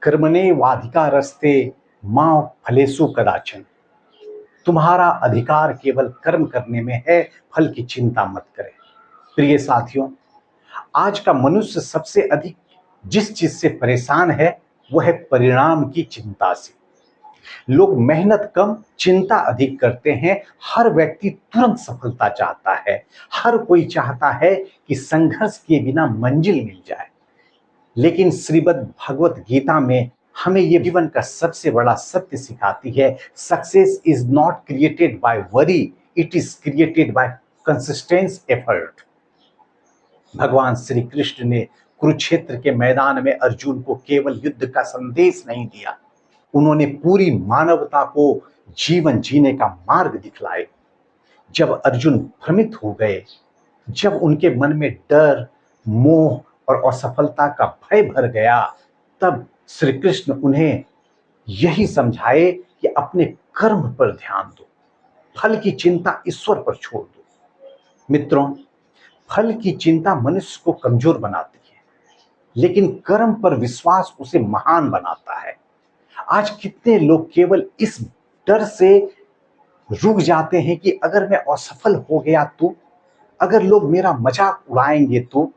कर्मण्येवाधिकारस्ते मा फलेषु कदाचन। तुम्हारा अधिकार केवल कर्म करने में है, फल की चिंता मत करें। प्रिय साथियों, आज का मनुष्य सबसे अधिक जिस चीज से परेशान है वह है परिणाम की चिंता से। लोग मेहनत कम, चिंता अधिक करते हैं। हर व्यक्ति तुरंत सफलता चाहता है। हर कोई चाहता है कि संघर्ष के बिना मंजिल मिल जाए। लेकिन श्रीमद् भगवत गीता में हमें ये जीवन का सबसे बड़ा सत्य सिखाती है, success is not created by worry, it is created by consistence effort. भगवान श्री कृष्ण ने कुरुक्षेत्र के मैदान में अर्जुन को केवल युद्ध का संदेश नहीं दिया, उन्होंने पूरी मानवता को जीवन जीने का मार्ग दिखलाए। जब अर्जुन भ्रमित हो गए, जब उनके मन में डर, मोह और असफलता का भय भर गया, तब श्री कृष्ण उन्हें यही समझाए कि अपने कर्म पर ध्यान दो, फल की चिंता ईश्वर पर छोड़ दो। मित्रों, फल की चिंता मनुष्य को कमजोर बनाती है, लेकिन कर्म पर विश्वास उसे महान बनाता है। आज कितने लोग केवल इस डर से रुक जाते हैं कि अगर मैं असफल हो गया तो, अगर लोग मेरा मजाक उड़ाएंगे तो,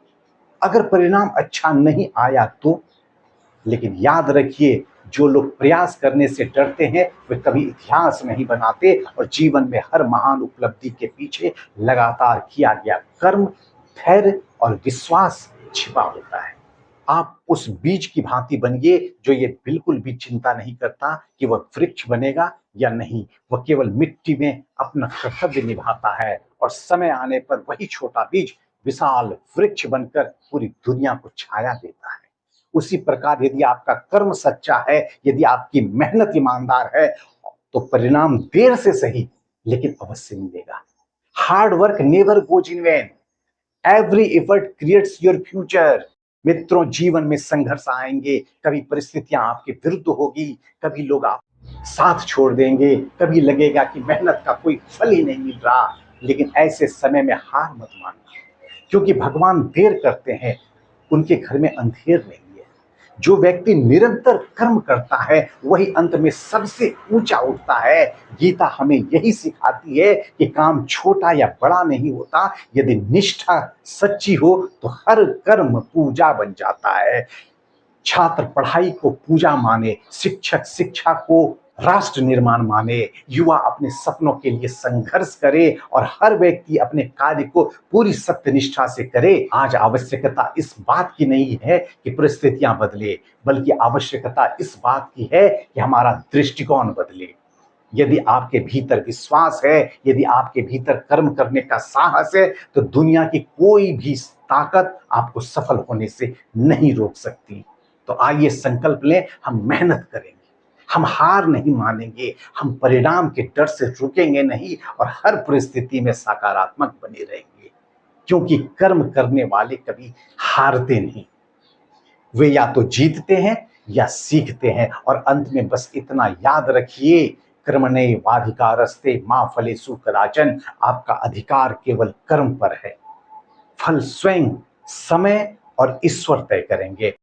अगर परिणाम अच्छा नहीं आया तो। लेकिन याद रखिए, जो लोग प्रयास करने से डरते हैं वे कभी इतिहास नहीं बनाते, और जीवन में हर महान उपलब्धि के पीछे लगातार किया गया कर्म, धैर्य और विश्वास छिपा होता है। आप उस बीज की भांति बनिए जो ये बिल्कुल भी चिंता नहीं करता कि वह वृक्ष बनेगा या नहीं। वह केवल मिट्टी में अपना कर्तव्य निभाता है, और समय आने पर वही छोटा बीज विशाल वृक्ष बनकर पूरी दुनिया को छाया देता है। उसी प्रकार यदि आपका कर्म सच्चा है, यदि आपकी मेहनत ईमानदार है, तो परिणाम देर से सही लेकिन अवश्य मिलेगा। Hard work never goes in when, every effort creates your future. मित्रों, जीवन में संघर्ष आएंगे, कभी परिस्थितियां आपके विरुद्ध होगी, कभी लोग आप साथ छोड़ देंगे, कभी लगेगा कि मेहनत का कोई फल ही नहीं मिल रहा। लेकिन ऐसे समय में हार मत मानना, क्योंकि भगवान देर करते हैं, उनके घर में अंधेर नहीं है। जो व्यक्ति निरंतर कर्म करता है वही अंत में सबसे ऊंचा उठता है। गीता हमें यही सिखाती है कि काम छोटा या बड़ा नहीं होता, यदि निष्ठा सच्ची हो तो हर कर्म पूजा बन जाता है। छात्र पढ़ाई को पूजा माने, शिक्षक शिक्षा को राष्ट्र निर्माण माने, युवा अपने सपनों के लिए संघर्ष करे, और हर व्यक्ति अपने कार्य को पूरी सत्यनिष्ठा से करे। आज आवश्यकता इस बात की नहीं है कि परिस्थितियां बदले, बल्कि आवश्यकता इस बात की है कि हमारा दृष्टिकोण बदले। यदि आपके भीतर विश्वास है, यदि आपके भीतर कर्म करने का साहस है, तो दुनिया की कोई भी ताकत आपको सफल होने से नहीं रोक सकती। तो आइए संकल्प लें, हम मेहनत करेंगे, हम हार नहीं मानेंगे, हम परिणाम के डर से रुकेंगे नहीं, और हर परिस्थिति में सकारात्मक बने रहेंगे। क्योंकि कर्म करने वाले कभी हारते नहीं, वे या तो जीतते हैं या सीखते हैं। और अंत में बस इतना याद रखिए, कर्मण्येवाधिकारस्ते मा फलेषु कदाचन। आपका अधिकार केवल कर्म पर है, फल स्वयं समय और ईश्वर तय करेंगे।